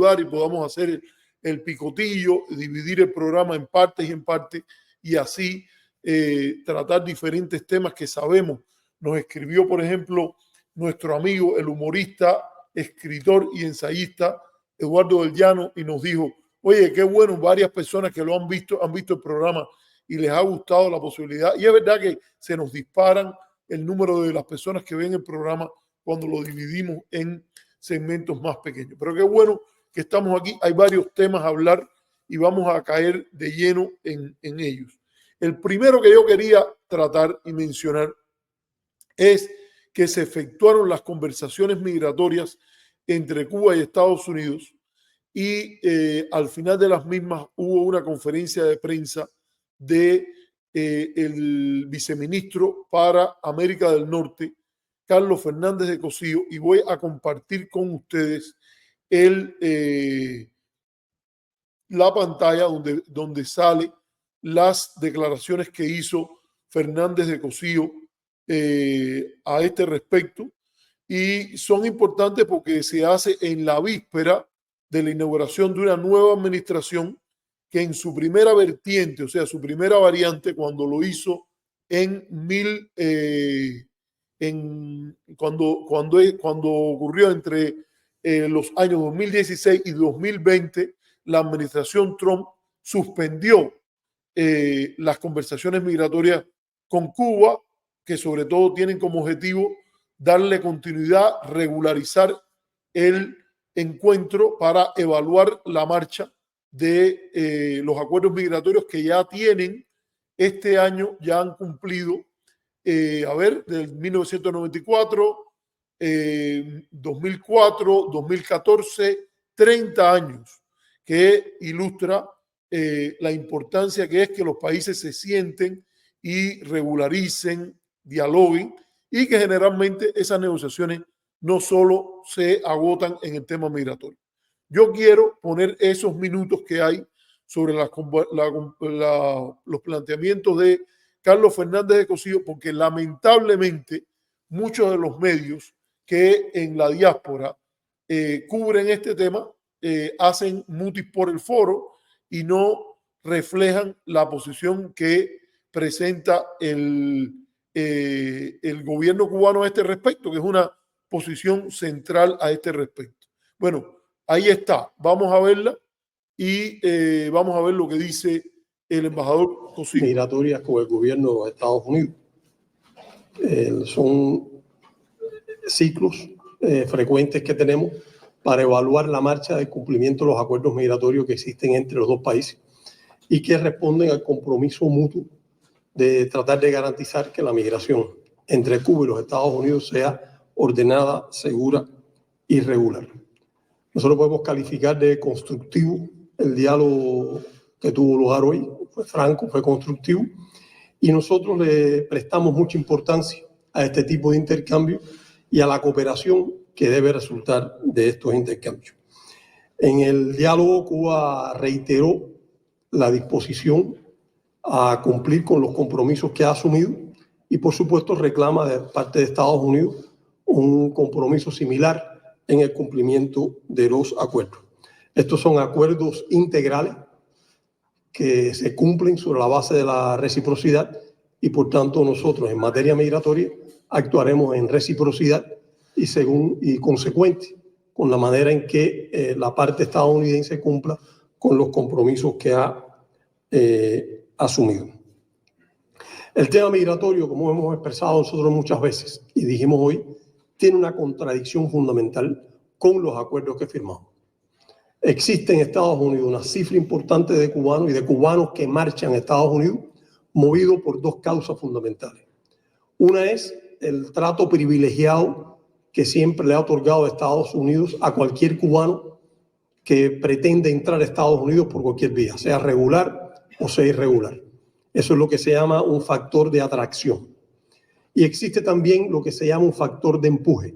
acomodar y podamos hacer el picotillo, dividir el programa en partes y en partes y así tratar diferentes temas que sabemos. Nos escribió, por ejemplo, nuestro amigo, el humorista, escritor y ensayista Eduardo del Llano, y nos dijo, oye, qué bueno, varias personas que lo han visto el programa y les ha gustado la posibilidad. Y es verdad que se nos disparan el número de las personas que ven el programa cuando lo dividimos en segmentos más pequeños. Pero qué bueno que estamos aquí. Hay varios temas a hablar y vamos a caer de lleno en ellos. El primero que yo quería tratar y mencionar es que se efectuaron las conversaciones migratorias entre Cuba y Estados Unidos y al final de las mismas hubo una conferencia de prensa de el viceministro para América del Norte, Carlos Fernández de Cosío, y voy a compartir con ustedes la pantalla donde sale las declaraciones que hizo Fernández de Cosío a este respecto, y son importantes porque se hace en la víspera de la inauguración de una nueva administración que en su primera vertiente, o sea, su primera variante, cuando lo hizo cuando ocurrió entre los años 2016 y 2020, la administración Trump suspendió las conversaciones migratorias con Cuba, que sobre todo tienen como objetivo darle continuidad, regularizar el encuentro para evaluar la marcha de los acuerdos migratorios que ya tienen este año, ya han cumplido, del 1994, 2004, 2014, 30 años, que ilustra la importancia que es que los países se sienten y regularicen, dialoguen, y que generalmente esas negociaciones no solo se agotan en el tema migratorio. Yo quiero poner esos minutos que hay sobre los planteamientos de Carlos Fernández de Cosío, porque lamentablemente muchos de los medios que en la diáspora cubren este tema hacen mutis por el foro y no reflejan la posición que presenta el gobierno cubano a este respecto, que es una posición central a este respecto. Bueno, ahí está, vamos a verla y vamos a ver lo que dice el embajador Cosío. Migratorias con el gobierno de los Estados Unidos. Son ciclos frecuentes que tenemos para evaluar la marcha de cumplimiento de los acuerdos migratorios que existen entre los dos países y que responden al compromiso mutuo de tratar de garantizar que la migración entre Cuba y los Estados Unidos sea ordenada, segura y regular. Nosotros podemos calificar de constructivo el diálogo que tuvo lugar hoy. Fue franco, fue constructivo, y nosotros le prestamos mucha importancia a este tipo de intercambio y a la cooperación que debe resultar de estos intercambios. En el diálogo, Cuba reiteró la disposición a cumplir con los compromisos que ha asumido y, por supuesto, reclama de parte de Estados Unidos un compromiso similar en el cumplimiento de los acuerdos. Estos son acuerdos integrales que se cumplen sobre la base de la reciprocidad y, por tanto, nosotros en materia migratoria actuaremos en reciprocidad y consecuente con la manera en que la parte estadounidense cumpla con los compromisos que ha asumido. El tema migratorio, como hemos expresado nosotros muchas veces y dijimos hoy, tiene una contradicción fundamental con los acuerdos que firmamos. Existe en Estados Unidos una cifra importante de cubanos y de cubanos que marchan a Estados Unidos movidos por dos causas fundamentales. Una es el trato privilegiado que siempre le ha otorgado Estados Unidos a cualquier cubano que pretende entrar a Estados Unidos por cualquier vía, sea regular o sea irregular. Eso es lo que se llama un factor de atracción. Y existe también lo que se llama un factor de empuje,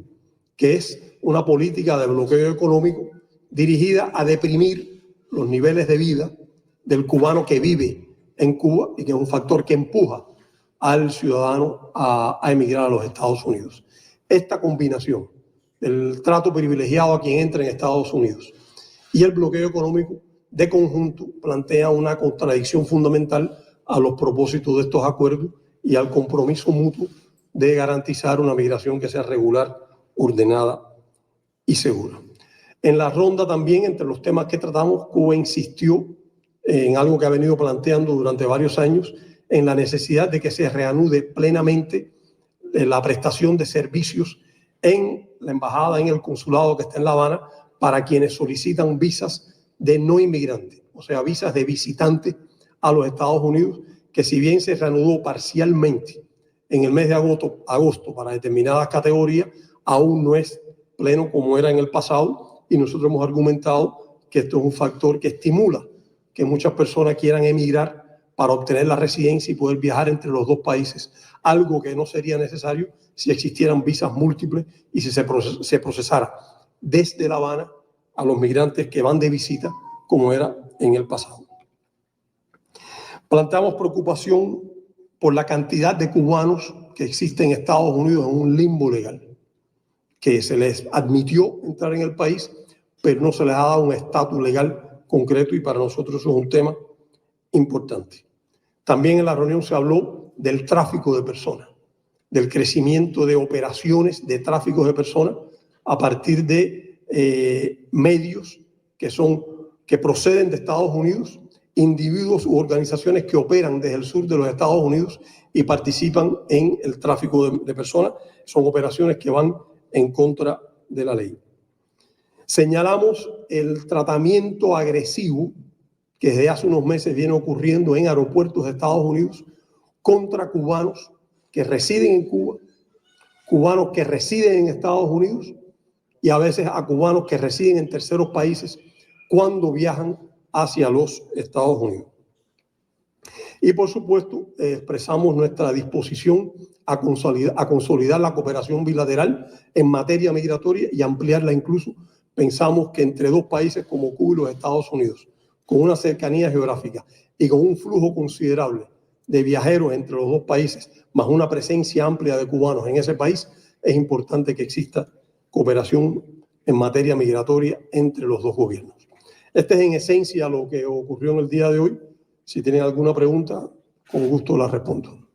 que es una política de bloqueo económico dirigida a deprimir los niveles de vida del cubano que vive en Cuba y que es un factor que empuja al ciudadano a emigrar a los Estados Unidos. Esta combinación del trato privilegiado a quien entra en Estados Unidos Y el bloqueo económico de conjunto plantea una contradicción fundamental a los propósitos de estos acuerdos y al compromiso mutuo de garantizar una migración que sea regular, ordenada y segura. En la ronda también, entre los temas que tratamos, Cuba insistió en algo que ha venido planteando durante varios años, en la necesidad de que se reanude plenamente la prestación de servicios en la embajada, en el consulado que está en La Habana, para quienes solicitan visas de no inmigrantes, o sea, visas de visitantes a los Estados Unidos, que si bien se reanudó parcialmente en el mes de agosto para determinadas categorías, aún no es pleno como era en el pasado, y nosotros hemos argumentado que esto es un factor que estimula que muchas personas quieran emigrar para obtener la residencia y poder viajar entre los dos países, algo que no sería necesario si existieran visas múltiples y si se procesara desde La Habana a los migrantes que van de visita, como era en el pasado. Planteamos preocupación por la cantidad de cubanos que existen en Estados Unidos en un limbo legal, que se les admitió entrar en el país, pero no se les ha dado un estatus legal concreto, y para nosotros eso es un tema importante. También en la reunión se habló del tráfico de personas, del crecimiento de operaciones de tráfico de personas a partir de medios que proceden de Estados Unidos, individuos u organizaciones que operan desde el sur de los Estados Unidos y participan en el tráfico de personas. Son operaciones que van en contra de la ley. Señalamos el tratamiento agresivo que desde hace unos meses viene ocurriendo en aeropuertos de Estados Unidos contra cubanos que residen en Cuba, cubanos que residen en Estados Unidos y a veces a cubanos que residen en terceros países cuando viajan hacia los Estados Unidos. Y por supuesto, expresamos nuestra disposición a consolidar la cooperación bilateral en materia migratoria y ampliarla incluso. Pensamos que entre dos países como Cuba y los Estados Unidos, con una cercanía geográfica y con un flujo considerable de viajeros entre los dos países, más una presencia amplia de cubanos en ese país, es importante que exista cooperación en materia migratoria entre los dos gobiernos. Este es en esencia lo que ocurrió en el día de hoy. Si tienen alguna pregunta, con gusto la respondo.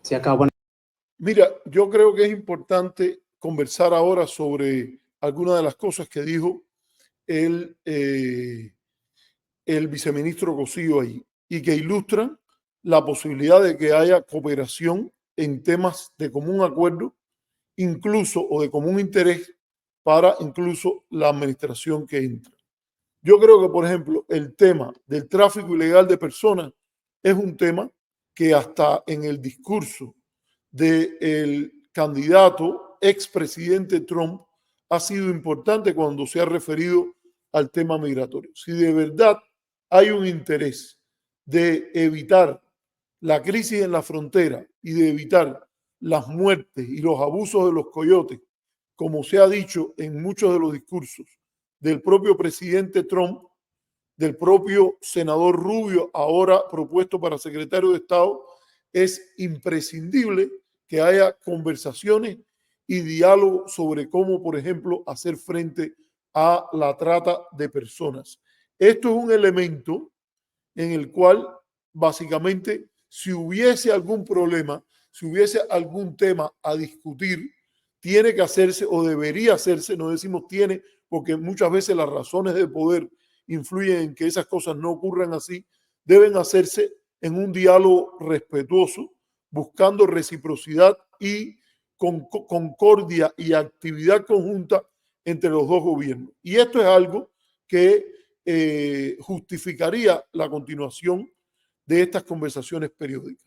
Se acabó. Mira, yo creo que es importante conversar ahora sobre algunas de las cosas que dijo el viceministro Cosío ahí y que ilustran la posibilidad de que haya cooperación en temas de común acuerdo, incluso o de común interés para incluso la administración que entra. Yo creo que, por ejemplo, el tema del tráfico ilegal de personas es un tema que hasta en el discurso del candidato expresidente Trump ha sido importante cuando se ha referido al tema migratorio. Si de verdad hay un interés de evitar la crisis en la frontera y de evitar las muertes y los abusos de los coyotes, como se ha dicho en muchos de los discursos del propio presidente Trump, del propio senador Rubio, ahora propuesto para secretario de Estado, es imprescindible que haya conversaciones y diálogo sobre cómo, por ejemplo, hacer frente a la trata de personas. Esto es un elemento en el cual, básicamente, si hubiese algún problema, si hubiese algún tema a discutir, tiene que hacerse o debería hacerse, no decimos tiene, porque muchas veces las razones de poder influyen en que esas cosas no ocurran así, deben hacerse en un diálogo respetuoso, buscando reciprocidad y concordia y actividad conjunta entre los dos gobiernos. Y esto es algo que justificaría la continuación de estas conversaciones periódicas.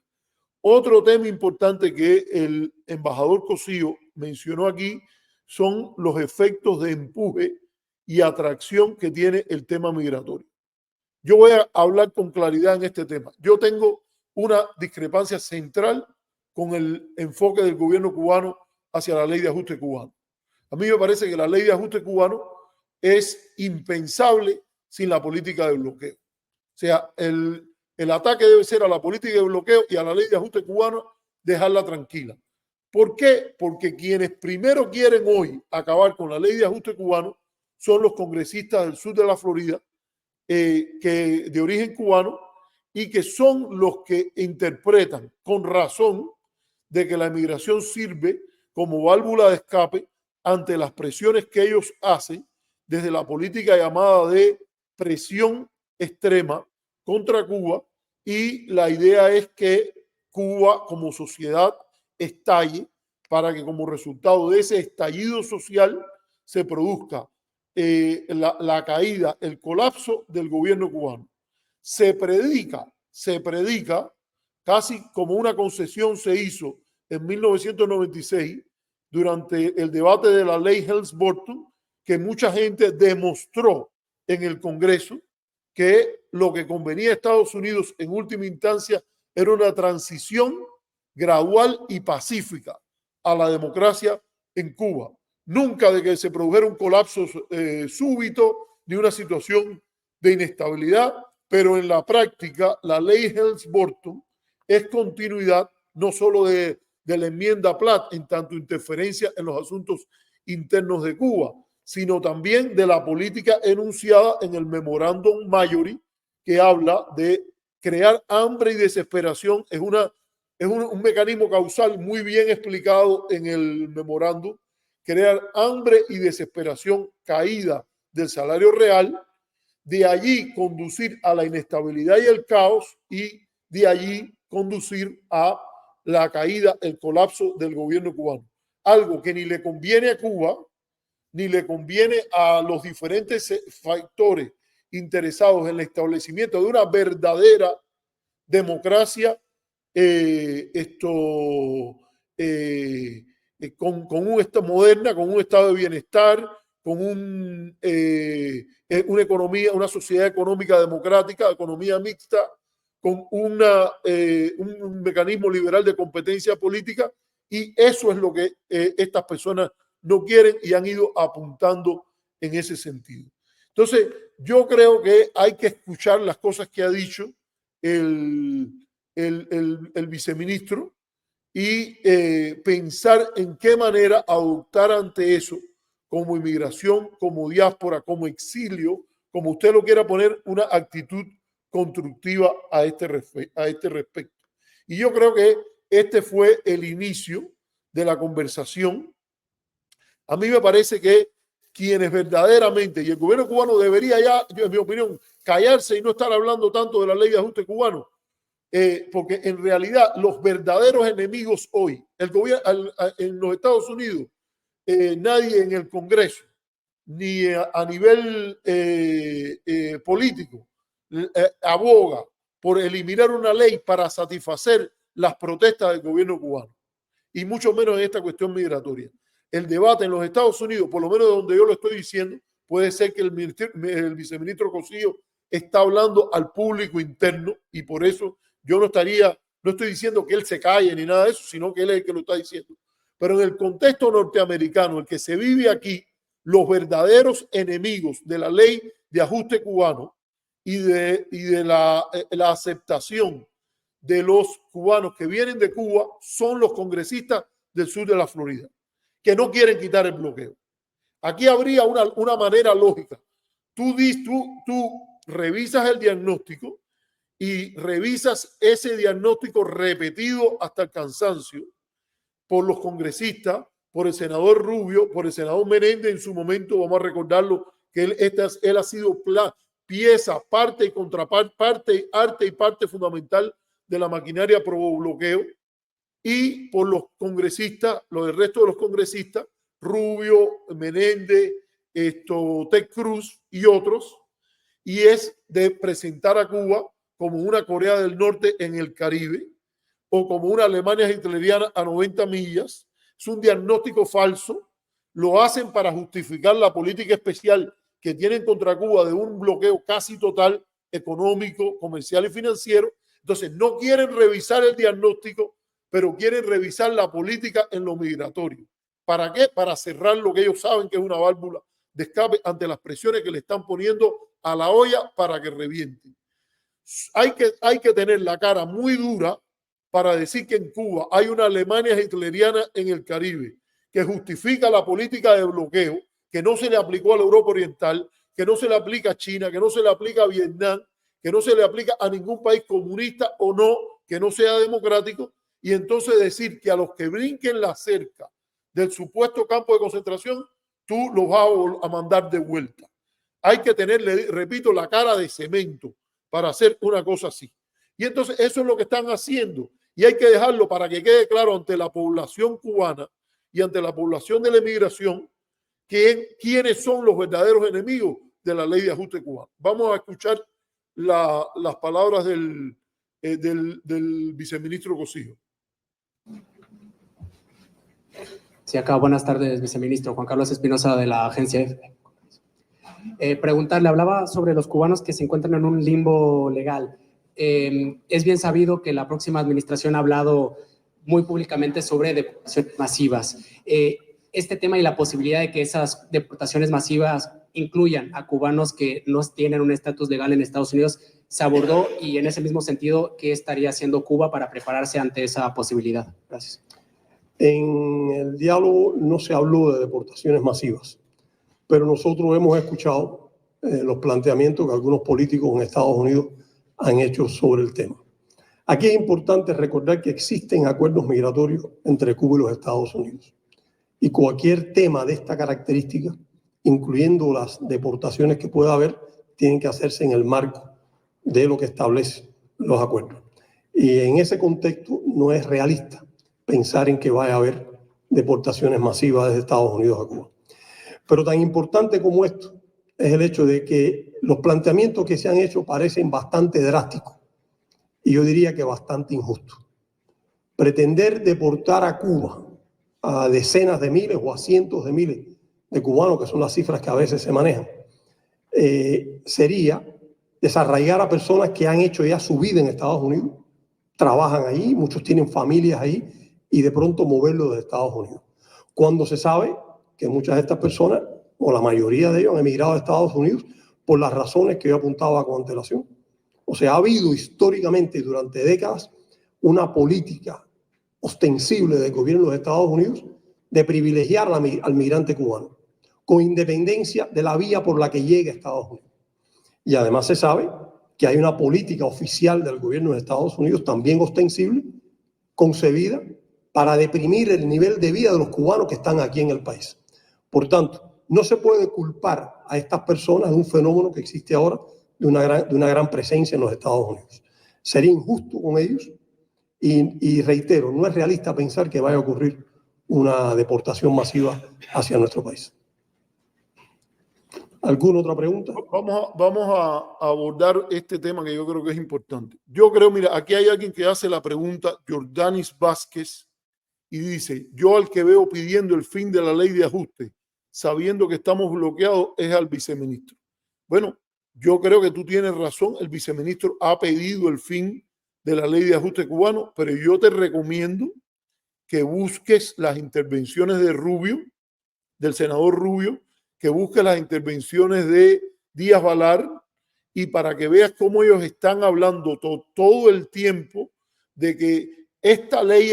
Otro tema importante que el embajador Cosío mencionó aquí son los efectos de empuje y atracción que tiene el tema migratorio. Yo voy a hablar con claridad en este tema. Yo tengo una discrepancia central con el enfoque del gobierno cubano hacia la ley de ajuste cubano. A mí me parece que la ley de ajuste cubano es impensable sin la política de bloqueo. O sea, el ataque debe ser a la política de bloqueo y a la ley de ajuste cubano dejarla tranquila. ¿Por qué? Porque quienes primero quieren hoy acabar con la ley de ajuste cubano son los congresistas del sur de la Florida, que de origen cubano, y que son los que interpretan con razón de que la inmigración sirve como válvula de escape ante las presiones que ellos hacen desde la política llamada de presión extrema contra Cuba, y la idea es que Cuba como sociedad estalle para que como resultado de ese estallido social se produzca la caída, el colapso del gobierno cubano. Se predica casi como una concesión se hizo en 1996 durante el debate de la ley Helms-Burton, que mucha gente demostró en el Congreso que lo que convenía a Estados Unidos en última instancia era una transición gradual y pacífica a la democracia en Cuba. Nunca de que se produjera un colapso súbito ni una situación de inestabilidad, pero en la práctica la ley Helms-Burton es continuidad no solo de la enmienda Platt en tanto interferencia en los asuntos internos de Cuba, sino también de la política enunciada en el Memorándum Majory, que habla de crear hambre y desesperación. Es un mecanismo causal muy bien explicado en el memorándum. Crear hambre y desesperación, caída del salario real, de allí conducir a la inestabilidad y el caos, y de allí conducir a la caída, el colapso del gobierno cubano. Algo que ni le conviene a Cuba, ni le conviene a los diferentes factores interesados en el establecimiento de una verdadera democracia con un estado moderna, con un estado de bienestar, con una economía, una sociedad económica democrática, economía mixta, con un mecanismo liberal de competencia política, y eso es lo que estas personas no quieren y han ido apuntando en ese sentido. Entonces, yo creo que hay que escuchar las cosas que ha dicho el viceministro y pensar en qué manera adoptar ante eso, como inmigración, como diáspora, como exilio, como usted lo quiera poner, una actitud constructiva a este respecto. Y yo creo que este fue el inicio de la conversación. A mí me parece que quienes verdaderamente, y el gobierno cubano debería ya, en mi opinión, callarse y no estar hablando tanto de la ley de ajuste cubano, porque en realidad los verdaderos enemigos hoy, el gobierno en los Estados Unidos, nadie en el Congreso ni a nivel político aboga por eliminar una ley para satisfacer las protestas del gobierno cubano, y mucho menos en esta cuestión migratoria. El debate en los Estados Unidos, por lo menos de donde yo lo estoy diciendo, puede ser que el viceministro Cosillo está hablando al público interno, y por eso yo no estoy diciendo que él se calle ni nada de eso, sino que él es el que lo está diciendo. Pero en el contexto norteamericano, el que se vive aquí, los verdaderos enemigos de la ley de ajuste cubano y de la aceptación de los cubanos que vienen de Cuba son los congresistas del sur de la Florida, que no quieren quitar el bloqueo. Aquí habría una manera lógica. Tú revisas el diagnóstico y revisas ese diagnóstico repetido hasta el cansancio por los congresistas, por el senador Rubio, por el senador Menéndez en su momento. Vamos a recordarlo que él ha sido pieza, parte y contraparte, arte y parte fundamental de la maquinaria pro bloqueo, y por los congresistas, el resto de los congresistas, Rubio, Menéndez, Ted Cruz y otros, y es de presentar a Cuba como una Corea del Norte en el Caribe o como una Alemania hitleriana a 90 millas. Es un diagnóstico falso. Lo hacen para justificar la política especial que tienen contra Cuba de un bloqueo casi total económico, comercial y financiero. Entonces no quieren revisar el diagnóstico, pero quieren revisar la política en lo migratorio. ¿Para qué? Para cerrar lo que ellos saben que es una válvula de escape ante las presiones que le están poniendo a la olla para que revienten. Hay que tener la cara muy dura para decir que en Cuba hay una Alemania hitleriana en el Caribe que justifica la política de bloqueo, que no se le aplicó a la Europa Oriental, que no se le aplica a China, que no se le aplica a Vietnam, que no se le aplica a ningún país comunista o no, que no sea democrático, y entonces decir que a los que brinquen la cerca del supuesto campo de concentración, tú los vas a mandar de vuelta. Hay que tenerle, repito, la cara de cemento para hacer una cosa así. Y entonces eso es lo que están haciendo. Y hay que dejarlo para que quede claro ante la población cubana y ante la población de la emigración quiénes son los verdaderos enemigos de la ley de ajuste cubano. Vamos a escuchar las palabras del viceministro Cossío. Sí, acá buenas tardes, viceministro. Juan Carlos Espinosa de la agencia EFE. Preguntarle, hablaba sobre los cubanos que se encuentran en un limbo legal. Es bien sabido que la próxima administración ha hablado muy públicamente sobre deportaciones masivas. Este tema y la posibilidad de que esas deportaciones masivas incluyan a cubanos que no tienen un estatus legal en Estados Unidos se abordó, y en ese mismo sentido, ¿qué estaría haciendo Cuba para prepararse ante esa posibilidad? Gracias. En el diálogo no se habló de deportaciones masivas, pero nosotros hemos escuchado los planteamientos que algunos políticos en Estados Unidos han hecho sobre el tema. Aquí es importante recordar que existen acuerdos migratorios entre Cuba y los Estados Unidos. Y cualquier tema de esta característica, incluyendo las deportaciones que pueda haber, tienen que hacerse en el marco de lo que establecen los acuerdos. Y en ese contexto no es realista pensar en que vaya a haber deportaciones masivas desde Estados Unidos a Cuba. Pero tan importante como esto es el hecho de que los planteamientos que se han hecho parecen bastante drásticos y yo diría que bastante injustos. Pretender deportar a Cuba a decenas de miles o a cientos de miles de cubanos, que son las cifras que a veces se manejan, sería desarraigar a personas que han hecho ya su vida en Estados Unidos, trabajan ahí, muchos tienen familias ahí, y de pronto moverlos de Estados Unidos. Cuando se sabe que muchas de estas personas, o la mayoría de ellos, han emigrado a Estados Unidos por las razones que yo apuntaba con antelación. O sea, ha habido históricamente durante décadas una política ostensible del gobierno de Estados Unidos de privilegiar al migrante cubano, con independencia de la vía por la que llegue a Estados Unidos. Y además se sabe que hay una política oficial del gobierno de Estados Unidos, también ostensible, concebida para deprimir el nivel de vida de los cubanos que están aquí en el país. Por tanto, no se puede culpar a estas personas de un fenómeno que existe ahora de una gran presencia en los Estados Unidos. Sería injusto con ellos y reitero, no es realista pensar que vaya a ocurrir una deportación masiva hacia nuestro país. ¿Alguna otra pregunta? Vamos a abordar este tema que yo creo que es importante. Yo creo, mira, aquí hay alguien que hace la pregunta, Jordanis Vázquez, y dice, yo al que veo pidiendo el fin de la ley de ajuste, sabiendo que estamos bloqueados, es al viceministro. Bueno, yo creo que tú tienes razón, el viceministro ha pedido el fin de la ley de ajuste cubano, pero yo te recomiendo que busques las intervenciones de Rubio, del senador Rubio, que busques las intervenciones de Díaz Balart, y para que veas cómo ellos están hablando todo el tiempo de que esta ley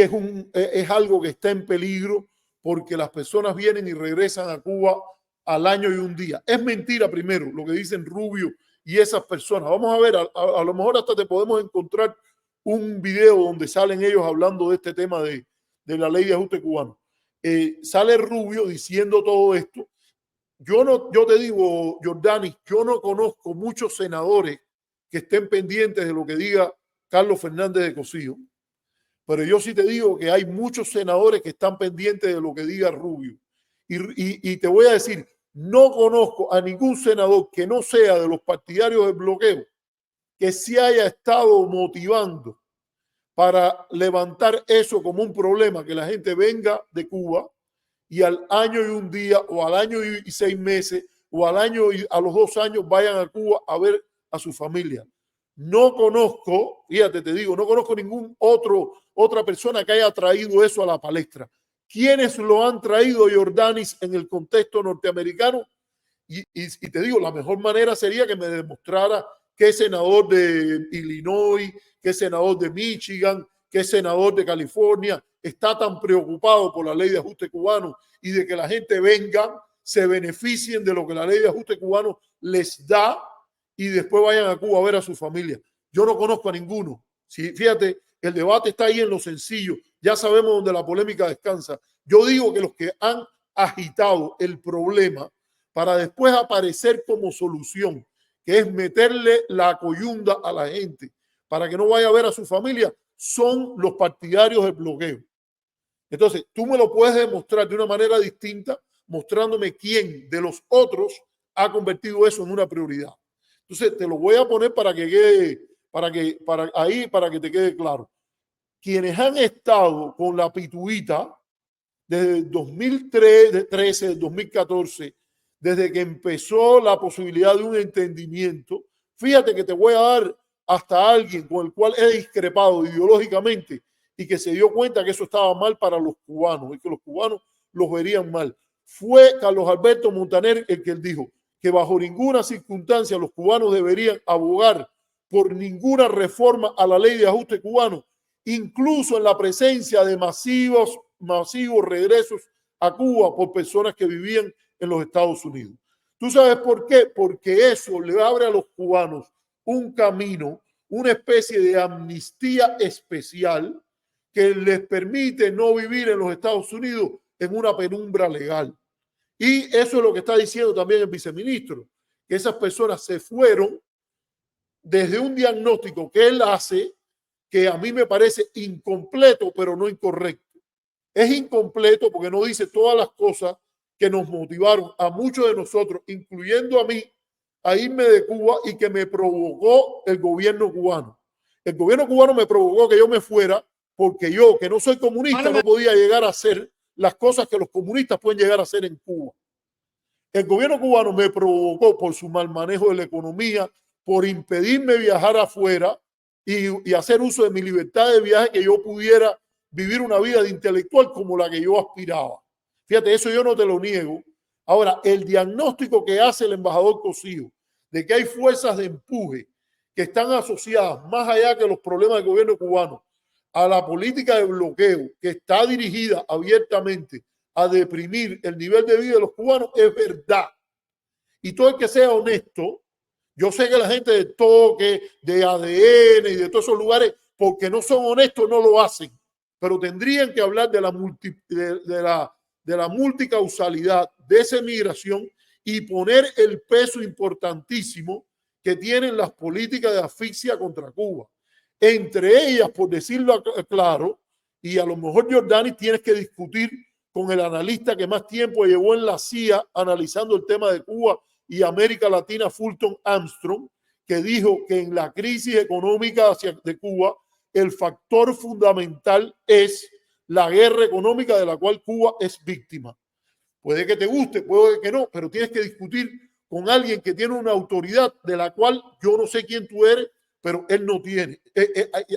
es algo que está en peligro porque las personas vienen y regresan a Cuba al año y un día. Es mentira, primero, lo que dicen Rubio y esas personas. Vamos a ver, a lo mejor hasta te podemos encontrar un video donde salen ellos hablando de este tema de la ley de ajuste cubano. Sale Rubio diciendo todo esto. Yo te digo, Jordanis, yo no conozco muchos senadores que estén pendientes de lo que diga Carlos Fernández de Cossío, pero yo sí te digo que hay muchos senadores que están pendientes de lo que diga Rubio. Y te voy a decir, no conozco a ningún senador que no sea de los partidarios del bloqueo que se haya estado motivando para levantar eso como un problema, que la gente venga de Cuba y al año y un día o al año y 6 meses o al año y a los 2 años vayan a Cuba a ver a su familia. No conozco, fíjate, te digo, no conozco ningún otra persona que haya traído eso a la palestra. ¿Quiénes lo han traído, Jordanis, en el contexto norteamericano? Y te digo, la mejor manera sería que me demostrara qué senador de Illinois, qué senador de Michigan, que es senador de California, está tan preocupado por la ley de ajuste cubano y de que la gente venga, se beneficien de lo que la ley de ajuste cubano les da y después vayan a Cuba a ver a su familia. Yo no conozco a ninguno. Sí, fíjate, el debate está ahí en lo sencillo. Ya sabemos dónde la polémica descansa. Yo digo que los que han agitado el problema para después aparecer como solución, que es meterle la coyunda a la gente para que no vaya a ver a su familia, son los partidarios del bloqueo. Entonces, tú me lo puedes demostrar de una manera distinta, mostrándome quién de los otros ha convertido eso en una prioridad. Entonces, te lo voy a poner para que quede, para que te quede claro. Quienes han estado con la pituita desde el 2013, 2014, desde que empezó la posibilidad de un entendimiento, fíjate que te voy a dar hasta alguien con el cual he discrepado ideológicamente y que se dio cuenta que eso estaba mal para los cubanos y que los cubanos los verían mal. Fue Carlos Alberto Montaner el que él dijo que bajo ninguna circunstancia los cubanos deberían abogar por ninguna reforma a la ley de ajuste cubano, incluso en la presencia de masivos regresos a Cuba por personas que vivían en los Estados Unidos. ¿Tú sabes por qué? Porque eso le abre a los cubanos un camino, una especie de amnistía especial que les permite no vivir en los Estados Unidos en una penumbra legal. Y eso es lo que está diciendo también el viceministro, que esas personas se fueron desde un diagnóstico que él hace, que a mí me parece incompleto, pero no incorrecto. Es incompleto porque no dice todas las cosas que nos motivaron a muchos de nosotros, incluyendo a mí, a irme de Cuba y que me provocó el gobierno cubano. El gobierno cubano me provocó que yo me fuera porque yo, que no soy comunista, no podía llegar a hacer las cosas que los comunistas pueden llegar a hacer en Cuba. El gobierno cubano me provocó por su mal manejo de la economía, por impedirme viajar afuera y hacer uso de mi libertad de viaje, que yo pudiera vivir una vida de intelectual como la que yo aspiraba. Fíjate, eso yo no te lo niego. Ahora, el diagnóstico que hace el embajador Cosío de que hay fuerzas de empuje que están asociadas, más allá que los problemas del gobierno cubano, a la política de bloqueo que está dirigida abiertamente a deprimir el nivel de vida de los cubanos, es verdad. Y todo el que sea honesto, yo sé que la gente de Toque, de ADN y de todos esos lugares, porque no son honestos, no lo hacen. Pero tendrían que hablar de la multicausalidad de esa migración y poner el peso importantísimo que tienen las políticas de asfixia contra Cuba. Entre ellas, por decirlo claro, y a lo mejor, Jordani, tienes que discutir con el analista que más tiempo llevó en la CIA analizando el tema de Cuba y América Latina, Fulton Armstrong, que dijo que en la crisis económica de Cuba el factor fundamental es la guerra económica de la cual Cuba es víctima. Puede que te guste, puede que no, pero tienes que discutir con alguien que tiene una autoridad de la cual yo no sé quién tú eres, pero él no tiene.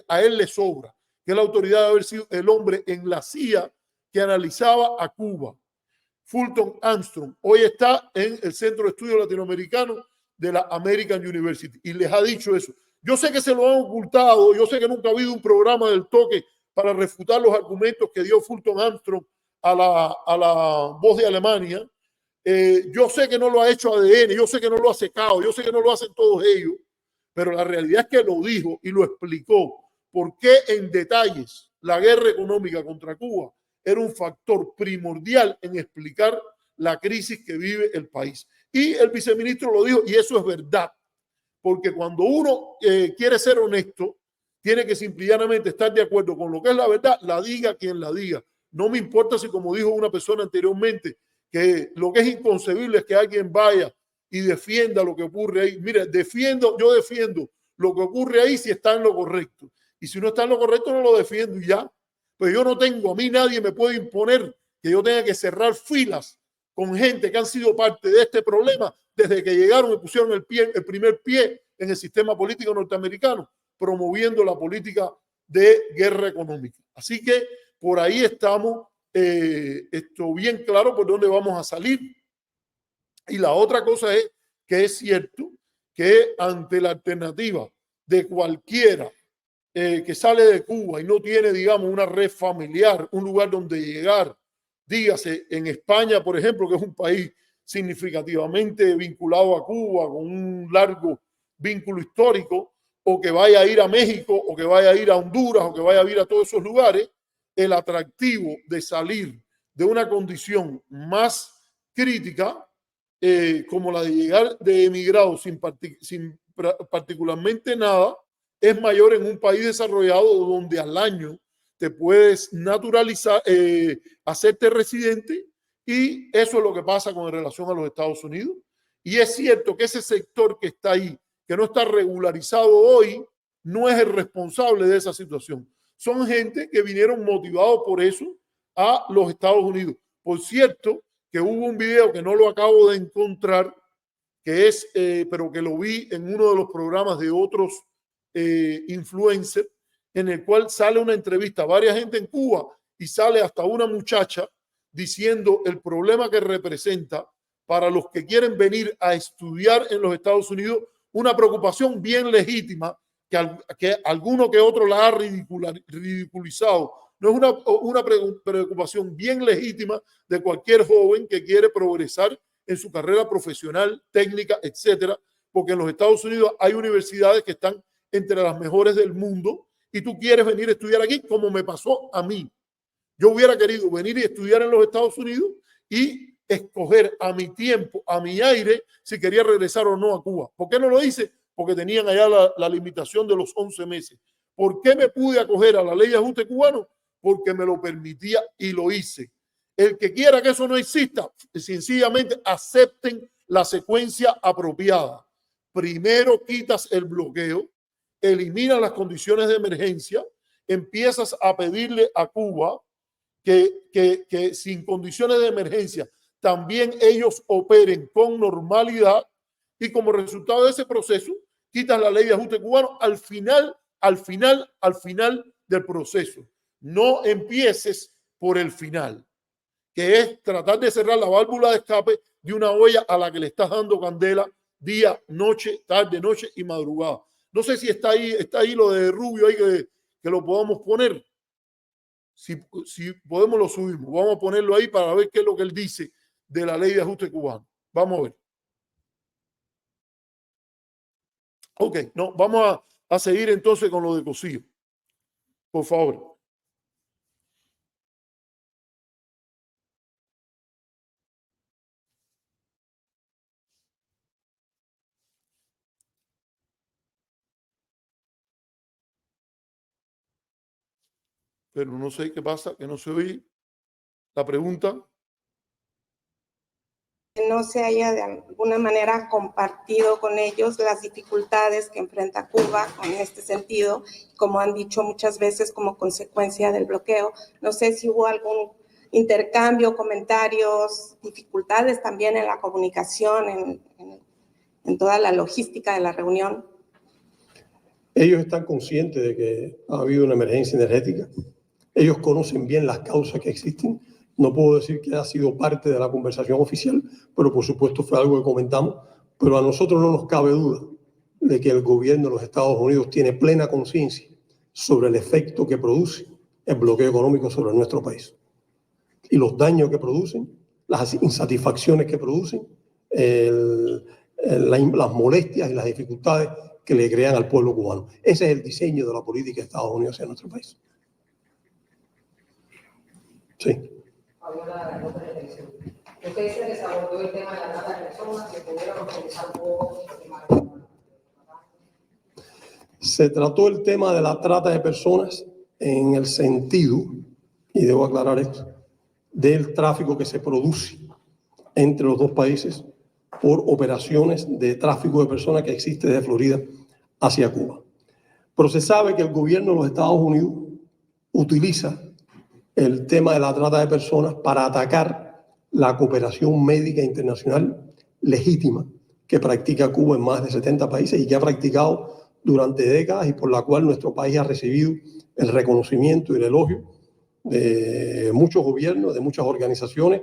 A él le sobra, que es la autoridad de haber sido el hombre en la CIA que analizaba a Cuba. Fulton Armstrong hoy está en el Centro de Estudios Latinoamericanos de la American University y les ha dicho eso. Yo sé que se lo han ocultado, yo sé que nunca ha habido un programa del Toque para refutar los argumentos que dio Fulton Armstrong a la Voz de Alemania. Yo sé que no lo ha hecho ADN, yo sé que no lo ha secado, yo sé que no lo hacen todos ellos, pero la realidad es que lo dijo y lo explicó. ¿Por qué en detalles la guerra económica contra Cuba era un factor primordial en explicar la crisis que vive el país? Y el viceministro lo dijo, y eso es verdad, porque cuando uno quiere ser honesto, tiene que simplemente estar de acuerdo con lo que es la verdad, la diga quien la diga. No me importa si, como dijo una persona anteriormente, que lo que es inconcebible es que alguien vaya y defienda lo que ocurre ahí. Mire, yo defiendo lo que ocurre ahí si está en lo correcto. Y si no está en lo correcto, no lo defiendo y ya. Pero yo no tengo, a mí nadie me puede imponer que yo tenga que cerrar filas con gente que han sido parte de este problema desde que llegaron y pusieron el primer pie en el sistema político norteamericano, promoviendo la política de guerra económica. Así que por ahí estamos esto bien claro por dónde vamos a salir. Y la otra cosa es que es cierto que ante la alternativa de cualquiera que sale de Cuba y no tiene, digamos, una red familiar, un lugar donde llegar, dígase en España, por ejemplo, que es un país significativamente vinculado a Cuba, con un largo vínculo histórico, o que vaya a ir a México, o que vaya a ir a Honduras, o que vaya a ir a todos esos lugares, el atractivo de salir de una condición más crítica, como la de llegar de emigrado sin particularmente nada, es mayor en un país desarrollado donde al año te puedes naturalizar, hacerte residente, y eso es lo que pasa con relación a los Estados Unidos. Y es cierto que ese sector que está ahí, que no está regularizado hoy, no es el responsable de esa situación. Son gente que vinieron motivados por eso a los Estados Unidos. Por cierto, que hubo un video que no lo acabo de encontrar, que es, pero que lo vi en uno de los programas de otros influencers, en el cual sale una entrevista a varias gente en Cuba y sale hasta una muchacha diciendo el problema que representa para los que quieren venir a estudiar en los Estados Unidos, una preocupación bien legítima que alguno que otro la ha ridiculizado. No es una preocupación bien legítima de cualquier joven que quiere progresar en su carrera profesional, técnica, etcétera, porque en los Estados Unidos hay universidades que están entre las mejores del mundo y tú quieres venir a estudiar aquí, como me pasó a mí. Yo hubiera querido venir y estudiar en los Estados Unidos y escoger a mi tiempo, a mi aire, si quería regresar o no a Cuba. ¿Por qué no lo hice? Porque tenían allá la limitación de los 11 meses. ¿Por qué me pude acoger a la ley de ajuste cubano? Porque me lo permitía y lo hice. El que quiera que eso no exista, sencillamente acepten la secuencia apropiada. Primero quitas el bloqueo, eliminas las condiciones de emergencia, empiezas a pedirle a Cuba que sin condiciones de emergencia también ellos operen con normalidad, y como resultado de ese proceso quitas la ley de ajuste cubano al final del proceso. No empieces por el final, que es tratar de cerrar la válvula de escape de una olla a la que le estás dando candela día, noche, tarde, noche y madrugada. No sé si está ahí lo de Rubio, ahí que lo podamos poner. Si podemos lo subimos. Vamos a ponerlo ahí para ver qué es lo que él dice de la ley de ajuste cubano. Vamos a ver. Ok, no, vamos a seguir entonces con lo de Cosillo. Por favor. Pero no sé qué pasa, que no se oye la pregunta. No se haya de alguna manera compartido con ellos las dificultades que enfrenta Cuba en este sentido, como han dicho muchas veces como consecuencia del bloqueo. No sé si hubo algún intercambio, comentarios, dificultades también en la comunicación, en toda la logística de la reunión. Ellos están conscientes de que ha habido una emergencia energética. Ellos conocen bien las causas que existen. No puedo decir que ha sido parte de la conversación oficial, pero por supuesto fue algo que comentamos. Pero a nosotros no nos cabe duda de que el gobierno de los Estados Unidos tiene plena conciencia sobre el efecto que produce el bloqueo económico sobre nuestro país y los daños que producen, las insatisfacciones que producen, las molestias y las dificultades que le crean al pueblo cubano. Ese es el diseño de la política de Estados Unidos hacia nuestro país. Sí. Usted dice que se abordó el tema de la trata de personas, que pudieron utilizar un poco el tema de... Se trató el tema de la trata de personas en el sentido, y debo aclarar esto, del tráfico que se produce entre los dos países por operaciones de tráfico de personas que existe desde Florida hacia Cuba. Pero se sabe que el gobierno de los Estados Unidos utiliza el tema de la trata de personas para atacar la cooperación médica internacional legítima que practica Cuba en más de 70 países y que ha practicado durante décadas y por la cual nuestro país ha recibido el reconocimiento y el elogio de muchos gobiernos, de muchas organizaciones,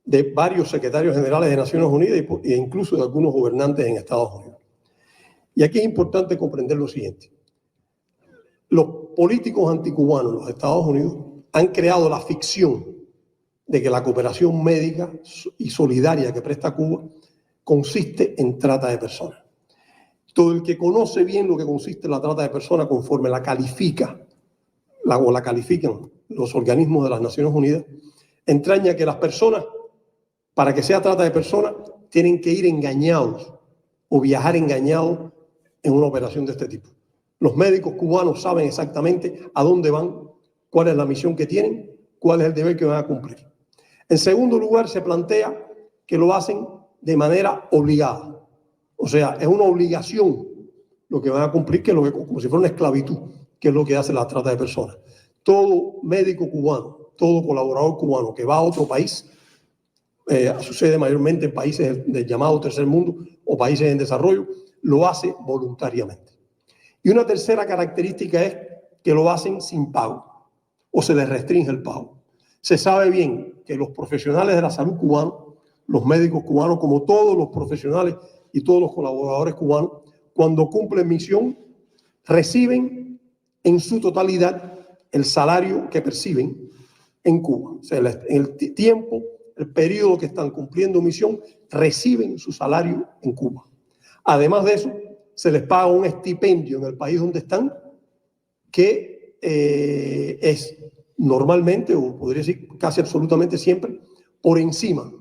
de varios secretarios generales de Naciones Unidas e incluso de algunos gobernantes en Estados Unidos. Y aquí es importante comprender lo siguiente. Los políticos anticubanos en los Estados Unidos han creado la ficción de que la cooperación médica y solidaria que presta Cuba consiste en trata de personas. Todo el que conoce bien lo que consiste en la trata de personas, conforme la califican los organismos de las Naciones Unidas, entraña que las personas, para que sea trata de personas, tienen que ir engañados o viajar engañados en una operación de este tipo. Los médicos cubanos saben exactamente a dónde van, cuál es la misión que tienen, cuál es el deber que van a cumplir. En segundo lugar, se plantea que lo hacen de manera obligada. O sea, es una obligación lo que van a cumplir, que es lo que, como si fuera una esclavitud, que es lo que hace la trata de personas. Todo médico cubano, todo colaborador cubano que va a otro país, sucede mayormente en países del llamado tercer mundo o países en desarrollo, lo hace voluntariamente. Y una tercera característica es que lo hacen sin pago o se les restringe el pago. Se sabe bien que los profesionales de la salud cubanos, los médicos cubanos, como todos los profesionales y todos los colaboradores cubanos, cuando cumplen misión, reciben en su totalidad el salario que perciben en Cuba. O sea, en el tiempo, el periodo que están cumpliendo misión, reciben su salario en Cuba. Además de eso, se les paga un estipendio en el país donde están, que es normalmente, o podría decir casi absolutamente siempre, por encima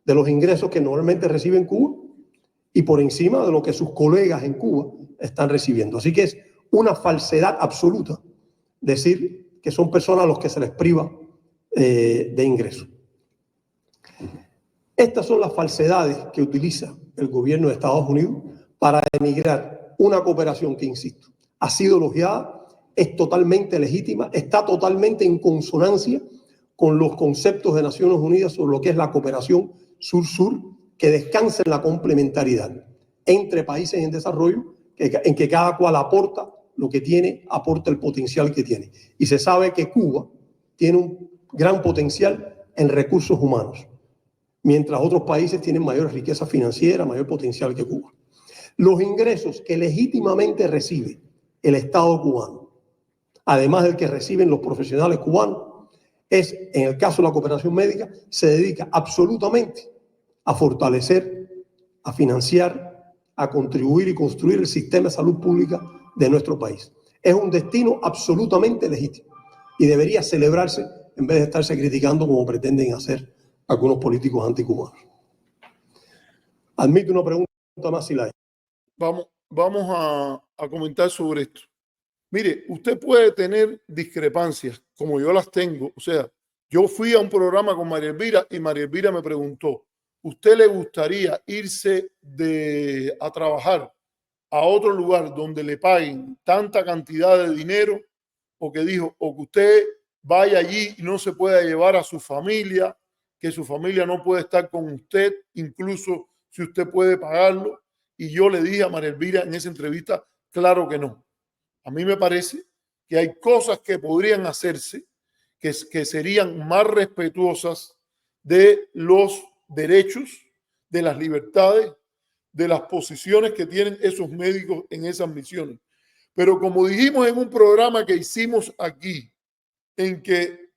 de los ingresos que normalmente reciben Cuba y por encima de lo que sus colegas en Cuba están recibiendo. Así que es una falsedad absoluta decir que son personas a los que se les priva de ingresos. Estas son las falsedades que utiliza el gobierno de Estados Unidos para denigrar una cooperación que, insisto, ha sido elogiada, es totalmente legítima, está totalmente en consonancia con los conceptos de Naciones Unidas sobre lo que es la cooperación sur-sur, que descansa en la complementariedad entre países en desarrollo, en que cada cual aporta lo que tiene, aporta el potencial que tiene. Y se sabe que Cuba tiene un gran potencial en recursos humanos, mientras otros países tienen mayor riqueza financiera, mayor potencial que Cuba. Los ingresos que legítimamente recibe el Estado cubano, además del que reciben los profesionales cubanos, es, en el caso de la cooperación médica, se dedica absolutamente a fortalecer, a financiar, a contribuir y construir el sistema de salud pública de nuestro país. Es un destino absolutamente legítimo y debería celebrarse en vez de estarse criticando como pretenden hacer algunos políticos anticubanos. Admito una pregunta más si la hay. Vamos a comentar sobre esto. Mire, usted puede tener discrepancias, como yo las tengo. O sea, yo fui a un programa con María Elvira y María Elvira me preguntó, ¿usted le gustaría irse a trabajar a otro lugar donde le paguen tanta cantidad de dinero? O que dijo, o que usted vaya allí y no se pueda llevar a su familia, que su familia no puede estar con usted, incluso si usted puede pagarlo. Y yo le dije a María Elvira en esa entrevista, claro que no. A mí me parece que hay cosas que podrían hacerse que serían más respetuosas de los derechos, de las libertades, de las posiciones que tienen esos médicos en esas misiones. Pero como dijimos en un programa que hicimos aquí, en que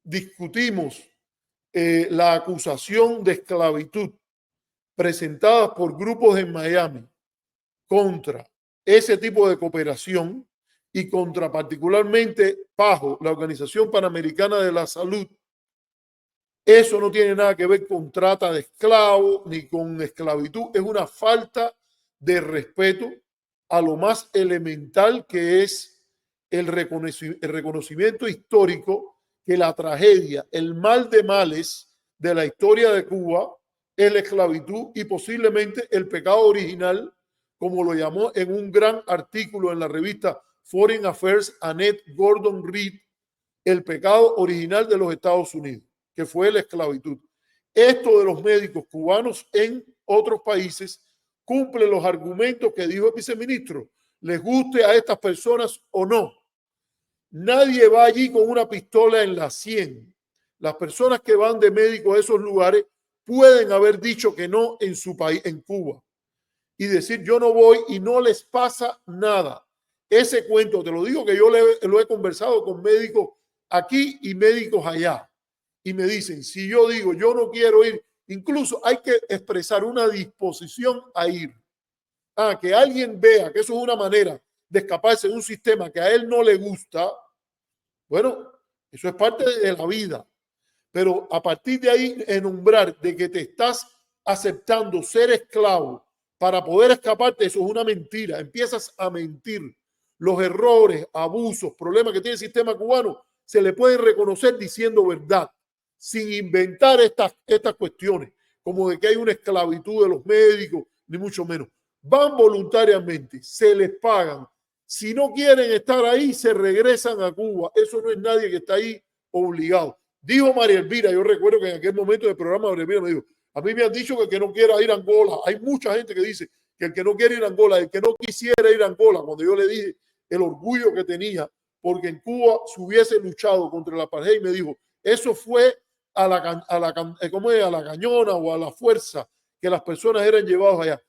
discutimos la acusación de esclavitud presentada por grupos en Miami contra ese tipo de cooperación y contra particularmente PAHO, la Organización Panamericana de la Salud, eso no tiene nada que ver con trata de esclavos ni con esclavitud. Es una falta de respeto a lo más elemental que es el reconocimiento histórico que la tragedia, el mal de males de la historia de Cuba es la esclavitud y posiblemente el pecado original, como lo llamó en un gran artículo en la revista Foreign Affairs Annette Gordon Reed, el pecado original de los Estados Unidos, que fue la esclavitud. Esto de los médicos cubanos en otros países cumple los argumentos que dijo el viceministro, les guste a estas personas o no. Nadie va allí con una pistola en la sien. Las personas que van de médico a esos lugares pueden haber dicho que no en su país, en Cuba, y decir yo no voy y no les pasa nada. ese cuento, te lo digo que yo lo he conversado con médicos aquí y médicos allá, y me dicen, si yo digo, yo no quiero ir, incluso hay que expresar una disposición a ir. Que alguien vea que eso es una manera de escaparse de un sistema que a él no le gusta, bueno, eso es parte de la vida. Pero a partir de ahí, enumbrar de que te estás aceptando ser esclavo para poder escaparte, eso es una mentira. Empiezas a mentir. Los errores, abusos, problemas que tiene el sistema cubano se le pueden reconocer diciendo verdad, sin inventar estas cuestiones, como de que hay una esclavitud de los médicos, ni mucho menos. Van voluntariamente, se les pagan. Si no quieren estar ahí, se regresan a Cuba. Eso no es nadie que está ahí obligado. Dijo María Elvira, yo recuerdo que en aquel momento del programa María Elvira me dijo, a mí me han dicho que el que no quiera ir a Angola, hay mucha gente que dice que el que no quiere ir a Angola, el que no quisiera ir a Angola, cuando yo le dije el orgullo que tenía, porque en Cuba se hubiese luchado contra la apartheid, me dijo, eso fue a la cañona o a la fuerza que las personas eran llevadas allá.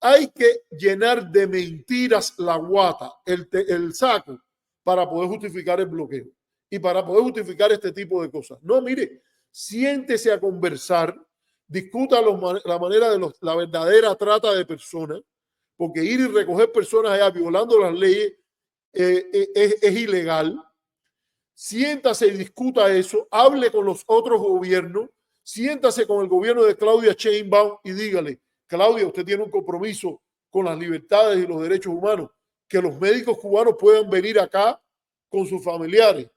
Hay que llenar de mentiras la guata, el saco, para poder justificar el bloqueo y para poder justificar este tipo de cosas. No, mire, siéntese a conversar, discuta la manera de la verdadera trata de personas, porque ir y recoger personas allá violando las leyes es ilegal. Siéntase y discuta eso, hable con los otros gobiernos, siéntase con el gobierno de Claudia Sheinbaum y dígale, Claudia, usted tiene un compromiso con las libertades y los derechos humanos, que los médicos cubanos puedan venir acá con sus familiares.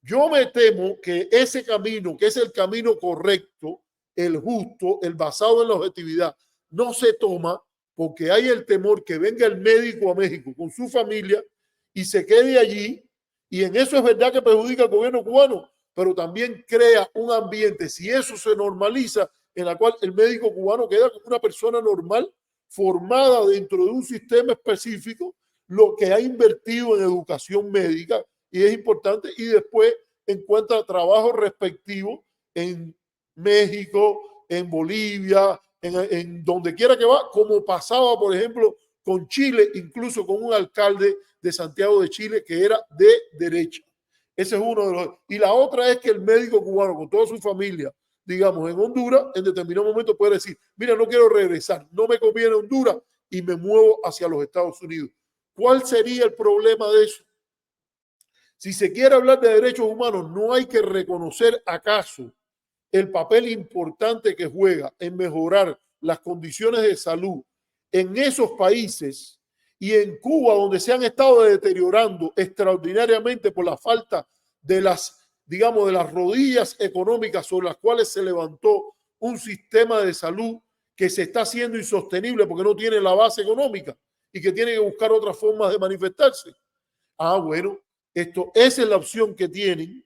Yo me temo que ese camino, que es el camino correcto, el justo, el basado en la objetividad, no se toma porque hay el temor que venga el médico a México con su familia y se quede allí. Y en eso es verdad que perjudica al gobierno cubano, pero también crea un ambiente, si eso se normaliza, en la cual el médico cubano queda como una persona normal, formada dentro de un sistema específico, lo que ha invertido en educación médica, y es importante, y después encuentra trabajo respectivo en México, en Bolivia, en donde quiera que va, como pasaba, por ejemplo, con Chile, incluso con un alcalde de Santiago de Chile que era de derecha. Ese es uno de los. Y la otra es que el médico cubano con toda su familia, digamos, en Honduras, en determinado momento puede decir, mira, no quiero regresar, no me conviene Honduras y me muevo hacia los Estados Unidos. ¿Cuál sería el problema de eso? Si se quiere hablar de derechos humanos, no hay que reconocer acaso el papel importante que juega en mejorar las condiciones de salud en esos países y en Cuba, donde se han estado deteriorando extraordinariamente por la falta de las, digamos, de las rodillas económicas sobre las cuales se levantó un sistema de salud que se está haciendo insostenible porque no tiene la base económica y que tiene que buscar otras formas de manifestarse. Bueno, esa es la opción que tienen.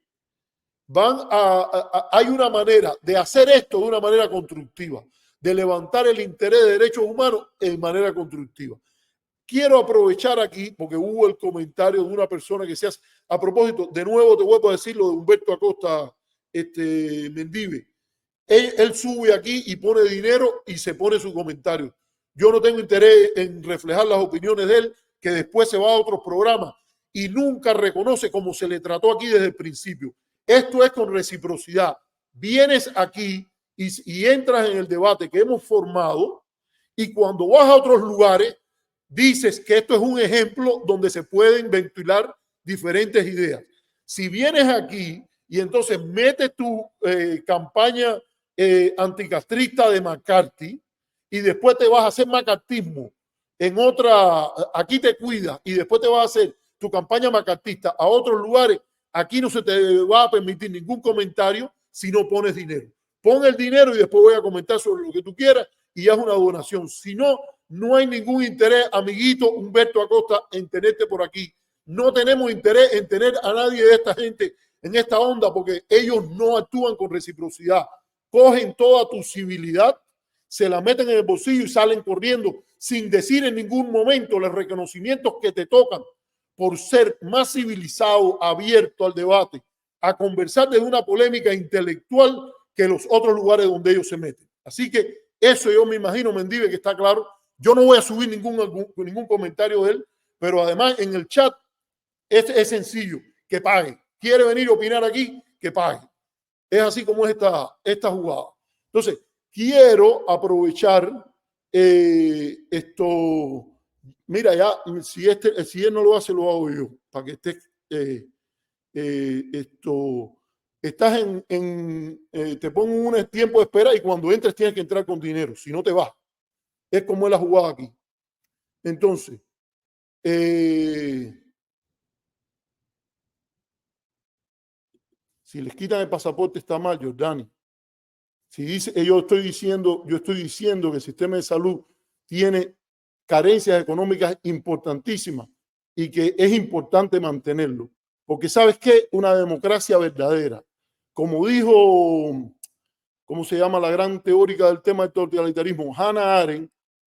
Hay una manera de hacer esto de una manera constructiva, de levantar el interés de derechos humanos en manera constructiva. Quiero aprovechar aquí, porque hubo el comentario de una persona que se hace, a propósito, de nuevo te vuelvo a decir lo de Humberto Acosta Mendive. Él sube aquí y pone dinero y se pone su comentario. Yo no tengo interés en reflejar las opiniones de él, que después se va a otros programas y nunca reconoce como se le trató aquí desde el principio. Esto es con reciprocidad. Vienes aquí y entras en el debate que hemos formado y cuando vas a otros lugares dices que esto es un ejemplo donde se pueden ventilar diferentes ideas. Si vienes aquí y entonces metes tu campaña anticastrista de McCarthy y después te vas a hacer macartismo en otra, aquí te cuidas y después te vas a hacer tu campaña macartista a otros lugares, aquí no se te va a permitir ningún comentario si no pones dinero. Pon el dinero y después voy a comentar sobre lo que tú quieras y haz una donación. Si no, no hay ningún interés, amiguito Humberto Acosta, en tenerte por aquí. No tenemos interés en tener a nadie de esta gente en esta onda porque ellos no actúan con reciprocidad. Cogen toda tu civilidad, se la meten en el bolsillo y salen corriendo sin decir en ningún momento los reconocimientos que te tocan por ser más civilizado, abierto al debate, a conversar de una polémica intelectual que los otros lugares donde ellos se meten. Así que eso yo me imagino, Mendive, que está claro. Yo no voy a subir ningún comentario de él, pero además en el chat es sencillo, que pague. Quiere venir a opinar aquí, que pague. Es así como es esta jugada. Entonces, quiero aprovechar esto. Mira, ya, si él no lo hace, lo hago yo, para que estés estás te pongo un tiempo de espera y cuando entres tienes que entrar con dinero, si no te vas. Es como es la jugada aquí. Entonces, si les quitan el pasaporte está mal, Jordani. Si dice, yo estoy diciendo que el sistema de salud tiene carencias económicas importantísimas y que es importante mantenerlo. Porque ¿sabes qué? Una democracia verdadera. Como dijo, ¿cómo se llama la gran teórica del tema del totalitarismo? Hannah Arendt,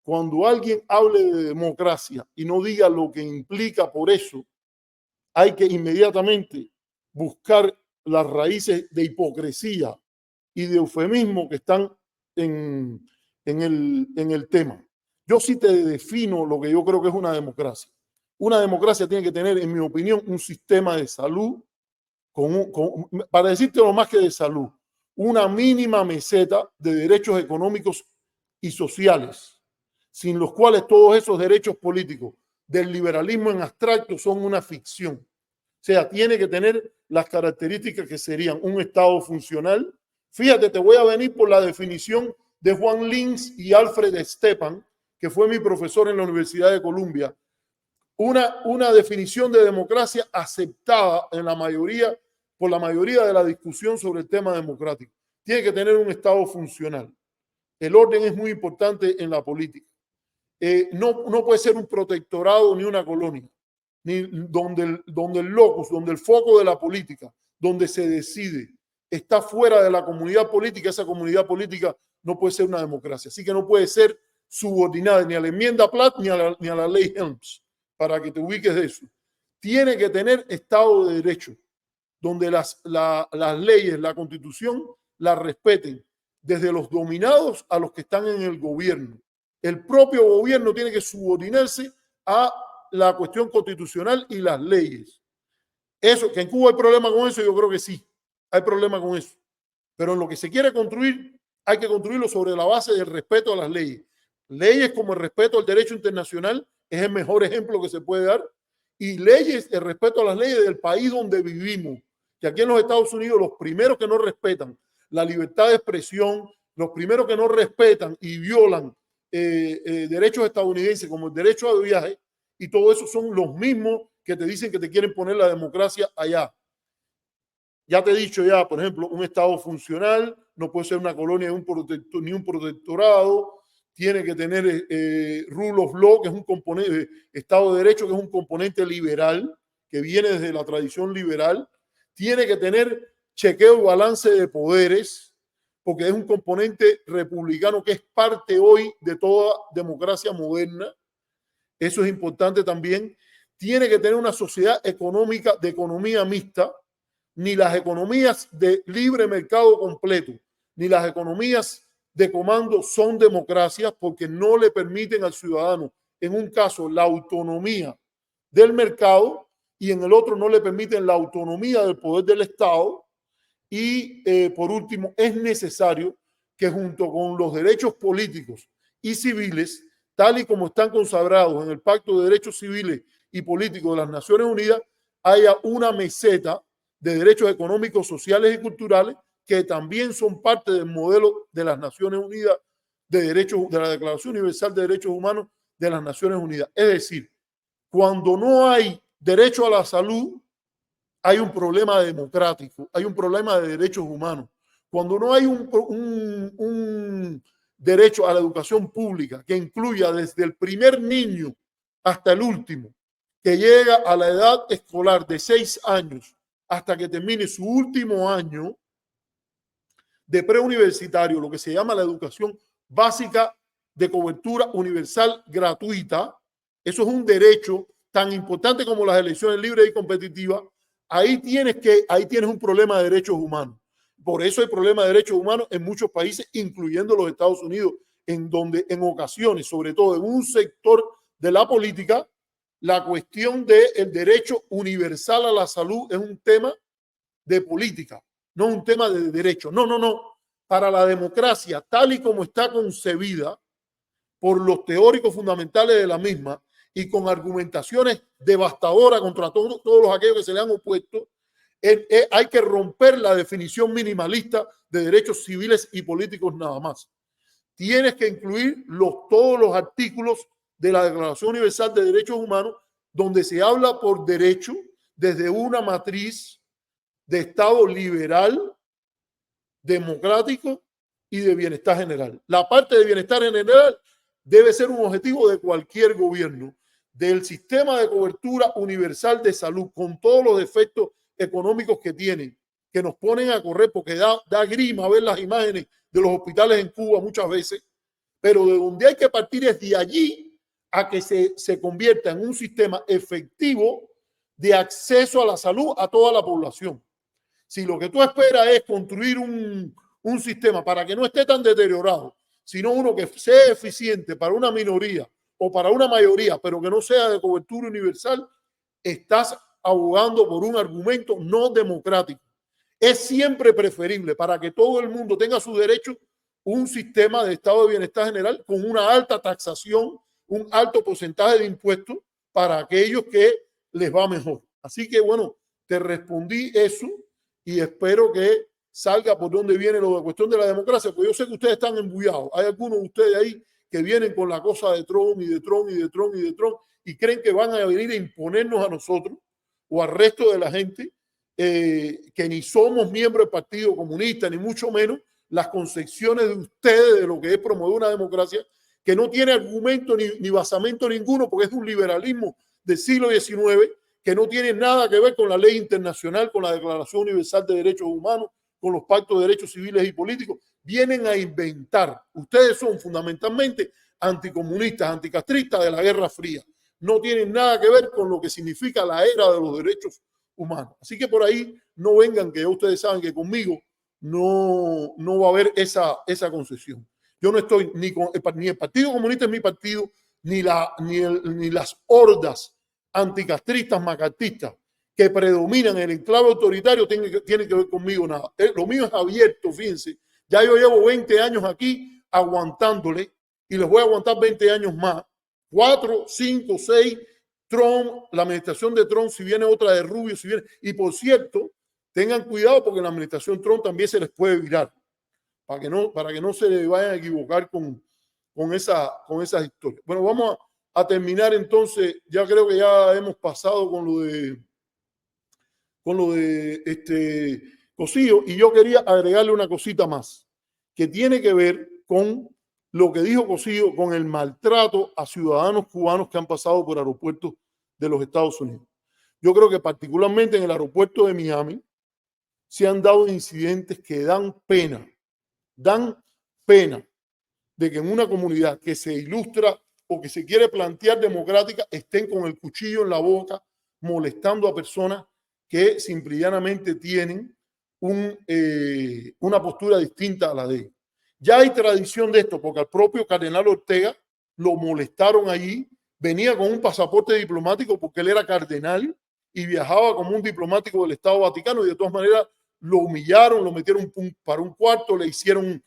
cuando alguien hable de democracia y no diga lo que implica por eso, hay que inmediatamente buscar las raíces de hipocresía y de eufemismo que están en el tema. Yo sí te defino lo que yo creo que es una democracia. Una democracia tiene que tener, en mi opinión, un sistema de salud, para decirte lo más que de salud, una mínima meseta de derechos económicos y sociales, sin los cuales todos esos derechos políticos del liberalismo en abstracto son una ficción. O sea, tiene que tener las características que serían un Estado funcional. Fíjate, te voy a venir por la definición de Juan Linz y Alfred Stepan, que fue mi profesor en la Universidad de Columbia. Una definición de democracia aceptada en por la mayoría de la discusión sobre el tema democrático. Tiene que tener un Estado funcional. El orden es muy importante en la política. No puede ser un protectorado ni una colonia, ni donde el locus, donde el foco de la política, donde se decide, está fuera de la comunidad política. Esa comunidad política no puede ser una democracia. Así que no puede ser subordinada ni a la enmienda Platt ni a la ley Helms, para que te ubiques de eso. Tiene que tener Estado de Derecho, donde las leyes, la Constitución, la respeten, desde los dominados a los que están en el gobierno. El propio gobierno tiene que subordinarse a la cuestión constitucional y las leyes. Eso, que en Cuba hay problema con eso, yo creo que sí, hay problema con eso. Pero en lo que se quiere construir, hay que construirlo sobre la base del respeto a las leyes. Leyes como el respeto al derecho internacional es el mejor ejemplo que se puede dar. Y leyes, el respeto a las leyes del país donde vivimos. Que aquí en los Estados Unidos los primeros que no respetan la libertad de expresión, los primeros que no respetan y violan derechos estadounidenses como el derecho a viaje y todo eso son los mismos que te dicen que te quieren poner la democracia allá. Ya te he dicho ya, por ejemplo, un Estado funcional no puede ser una colonia ni un protectorado, tiene que tener rule of law, que es un componente, Estado de Derecho, que es un componente liberal, que viene desde la tradición liberal, tiene que tener chequeo y balance de poderes, porque es un componente republicano que es parte hoy de toda democracia moderna. Eso es importante también. Tiene que tener una sociedad económica de economía mixta. Ni las economías de libre mercado completo, ni las economías de comando son democracias porque no le permiten al ciudadano, en un caso, la autonomía del mercado y en el otro no le permiten la autonomía del poder del Estado. Y por último, es necesario que junto con los derechos políticos y civiles, tal y como están consagrados en el Pacto de Derechos Civiles y Políticos de las Naciones Unidas, haya una meseta de derechos económicos, sociales y culturales que también son parte del modelo de las Naciones Unidas de la Declaración Universal de Derechos Humanos de las Naciones Unidas. Es decir, cuando no hay derecho a la salud, hay un problema democrático, hay un problema de derechos humanos. Cuando no hay un derecho a la educación pública que incluya desde el primer niño hasta el último, que llega a la edad escolar de 6 años hasta que termine su último año de preuniversitario, lo que se llama la educación básica de cobertura universal gratuita, eso es un derecho tan importante como las elecciones libres y competitivas. Ahí tienes un problema de derechos humanos. Por eso hay problema de derechos humanos en muchos países, incluyendo los Estados Unidos, en donde en ocasiones, sobre todo en un sector de la política, la cuestión del derecho universal a la salud es un tema de política, no un tema de derecho. No, no, no. Para la democracia, tal y como está concebida por los teóricos fundamentales de la misma y con argumentaciones devastadoras contra todos aquellos que se le han opuesto, hay que romper la definición minimalista de derechos civiles y políticos nada más. Tienes que incluir todos los artículos de la Declaración Universal de Derechos Humanos donde se habla por derecho desde una matriz de Estado liberal, democrático y de bienestar general. La parte de bienestar general debe ser un objetivo de cualquier gobierno, del sistema de cobertura universal de salud, con todos los defectos económicos que tienen, que nos ponen a correr, porque da grima ver las imágenes de los hospitales en Cuba muchas veces, pero de donde hay que partir es de allí a que se convierta en un sistema efectivo de acceso a la salud a toda la población. Si lo que tú esperas es construir un sistema para que no esté tan deteriorado, sino uno que sea eficiente para una minoría o para una mayoría, pero que no sea de cobertura universal, estás abogando por un argumento no democrático. Es siempre preferible para que todo el mundo tenga sus derechos un sistema de estado de bienestar general con una alta taxación, un alto porcentaje de impuestos para aquellos que les va mejor. Así que bueno, te respondí eso y espero que salga por donde viene la cuestión de la democracia, porque yo sé que ustedes están embullados. Hay algunos de ustedes ahí que vienen con la cosa de Trump y de Trump y de Trump y de Trump y creen que van a venir a imponernos a nosotros o al resto de la gente que ni somos miembros del Partido Comunista, ni mucho menos las concepciones de ustedes de lo que es promover una democracia que no tiene argumento ni basamento ninguno, porque es un liberalismo del siglo XIX que no tiene nada que ver con la ley internacional, con la Declaración Universal de Derechos Humanos, con los pactos de derechos civiles y políticos. Vienen a inventar. Ustedes son fundamentalmente anticomunistas, anticastristas de la Guerra Fría. No tienen nada que ver con lo que significa la era de los derechos humanos. Así que por ahí no vengan, que ya ustedes saben que conmigo no va a haber esa concesión. Yo no estoy ni el Partido Comunista es mi partido, ni las hordas anticastristas, macartistas que predominan en el enclave autoritario tienen que ver conmigo nada. Lo mío es abierto, fíjense. Ya yo llevo 20 años aquí aguantándole y les voy a aguantar 20 años más. 4, 5, 6, Trump, la administración de Trump, si viene otra de Rubio, si viene. Y por cierto, tengan cuidado porque la administración Trump también se les puede virar para que no se le vayan a equivocar con esas historias. Bueno, vamos a terminar entonces. Ya creo que ya hemos pasado con lo de Cosillo, y yo quería agregarle una cosita más que tiene que ver con lo que dijo Cosillo, con el maltrato a ciudadanos cubanos que han pasado por aeropuertos de los Estados Unidos. Yo creo que particularmente en el aeropuerto de Miami se han dado incidentes que dan pena de que en una comunidad que se ilustra o que se quiere plantear democrática estén con el cuchillo en la boca molestando a personas que simple y llanamente tienen una postura distinta a la de ellos. Ya hay tradición de esto, porque al propio cardenal Ortega lo molestaron allí, venía con un pasaporte diplomático porque él era cardenal y viajaba como un diplomático del Estado Vaticano, y de todas maneras lo humillaron, lo metieron para un cuarto, le quisieron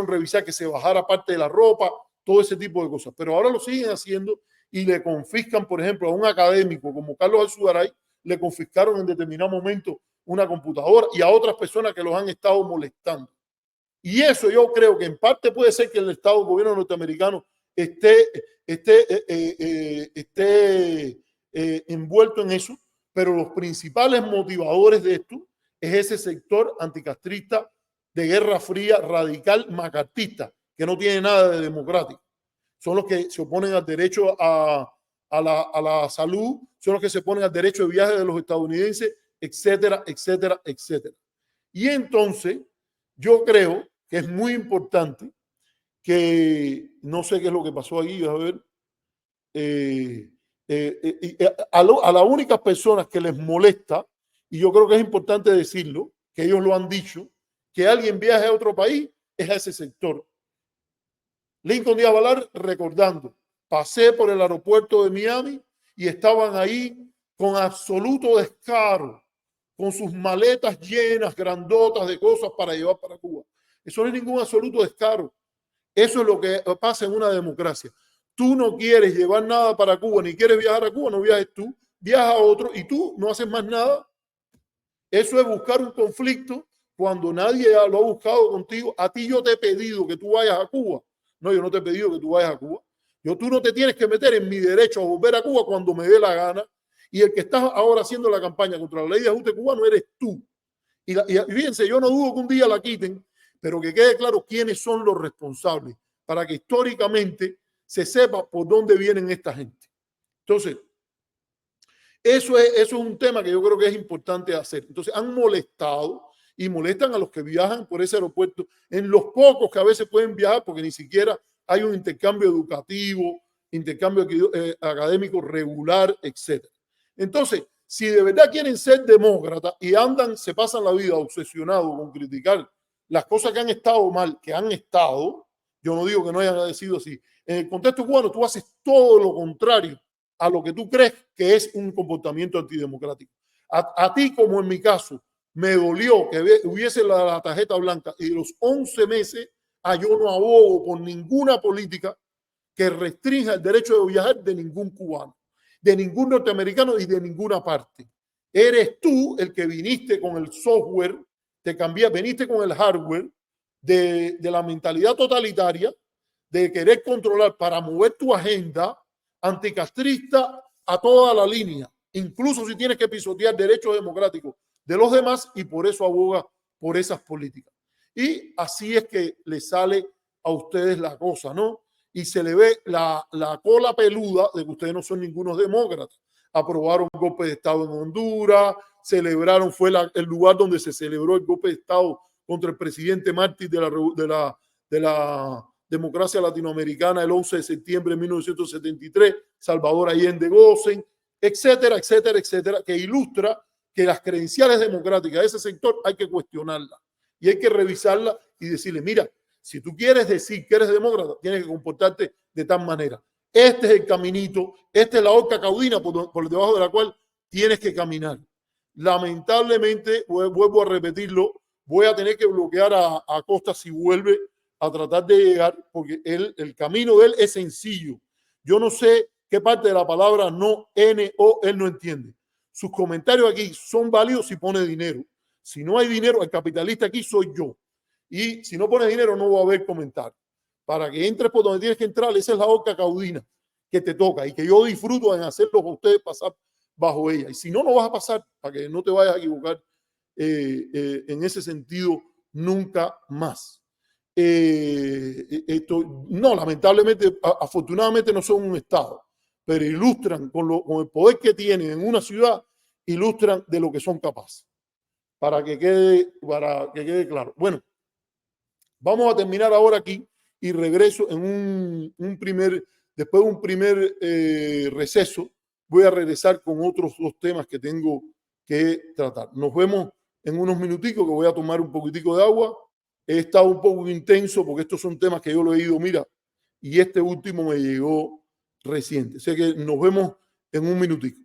revisar que se bajara parte de la ropa, todo ese tipo de cosas. Pero ahora lo siguen haciendo y le confiscan, por ejemplo, a un académico como Carlos Alzugaray, le confiscaron en determinado momento una computadora, y a otras personas que los han estado molestando. Y eso yo creo que en parte puede ser que el Estado, el gobierno norteamericano esté envuelto en eso, pero los principales motivadores de esto es ese sector anticastrista de Guerra Fría, radical, macartista, que no tiene nada de democrático. Son los que se oponen al derecho a la salud, son los que se oponen al derecho de viaje de los estadounidenses, etcétera, etcétera, etcétera. Y entonces yo creo que es muy importante que, no sé qué es lo que pasó aquí, a ver, a las únicas personas que les molesta, y yo creo que es importante decirlo, que ellos lo han dicho, que alguien viaje a otro país, es a ese sector. Lincoln Díaz Balart recordando, pasé por el aeropuerto de Miami y estaban ahí con absoluto descaro, con sus maletas llenas, grandotas de cosas para llevar para Cuba. Eso no es ningún absoluto descaro. Eso es lo que pasa en una democracia. Tú no quieres llevar nada para Cuba, ni quieres viajar a Cuba, no viajes tú, viaja a otro y tú no haces más nada. Eso es buscar un conflicto cuando nadie lo ha buscado contigo. A ti yo te he pedido que tú vayas a Cuba. No, yo no te he pedido que tú vayas a Cuba. Tú no te tienes que meter en mi derecho a volver a Cuba cuando me dé la gana. Y el que está ahora haciendo la campaña contra la ley de ajuste cubano eres tú. Y fíjense, yo no dudo que un día la quiten, pero que quede claro quiénes son los responsables, para que históricamente se sepa por dónde vienen esta gente. Entonces, eso es un tema que yo creo que es importante hacer. Entonces, han molestado y molestan a los que viajan por ese aeropuerto, en los pocos que a veces pueden viajar, porque ni siquiera hay un intercambio educativo, intercambio académico regular, etc. Entonces, si de verdad quieren ser demócratas y se pasan la vida obsesionados con criticar las cosas que han estado mal, que han estado, yo no digo que no hayan sido así. En el contexto cubano, tú haces todo lo contrario a lo que tú crees que es un comportamiento antidemocrático. A ti, como en mi caso, me dolió que hubiese la tarjeta blanca y los 11 meses, yo no abogo por ninguna política que restrinja el derecho de viajar de ningún cubano, de ningún norteamericano y de ninguna parte. Eres tú el que viniste con el software, viniste con el hardware de la mentalidad totalitaria, de querer controlar para mover tu agenda anticastrista a toda la línea, incluso si tienes que pisotear derechos democráticos de los demás, y por eso aboga por esas políticas. Y así es que le sale a ustedes la cosa, ¿no? Y se le ve la cola peluda de que ustedes no son ningunos demócratas. Aprobaron un golpe de Estado en Honduras, celebraron, fue el lugar donde se celebró el golpe de Estado contra el presidente mártir de la democracia latinoamericana el 11 de septiembre de 1973, Salvador Allende Gosen, etcétera, etcétera, etcétera, que ilustra que las credenciales democráticas de ese sector hay que cuestionarlas y hay que revisarlas y decirle, mira, si tú quieres decir que eres demócrata, tienes que comportarte de tal manera. Este es el caminito, esta es la horca caudina por debajo de la cual tienes que caminar. Lamentablemente, vuelvo a repetirlo, voy a tener que bloquear a Costa si vuelve a tratar de llegar, porque el camino de él es sencillo. Yo no sé qué parte de la palabra no, N-O, él no entiende. Sus comentarios aquí son válidos si pone dinero. Si no hay dinero, el capitalista aquí soy yo. Y si no pones dinero, no va a haber comentario. Para que entres por donde tienes que entrar, esa es la horca caudina que te toca y que yo disfruto en hacerlo a ustedes pasar bajo ella. Y si no, no vas a pasar, para que no te vayas a equivocar en ese sentido nunca más. No, lamentablemente, afortunadamente no son un Estado, pero ilustran con el poder que tienen en una ciudad, ilustran de lo que son capaces. Para que quede claro. Bueno, vamos a terminar ahora aquí y regreso en después de un primer receso, voy a regresar con otros dos temas que tengo que tratar. Nos vemos en unos minuticos, que voy a tomar un poquitico de agua. He estado un poco intenso porque estos son temas que yo lo he ido, mira, y este último me llegó reciente. Así que nos vemos en un minutico.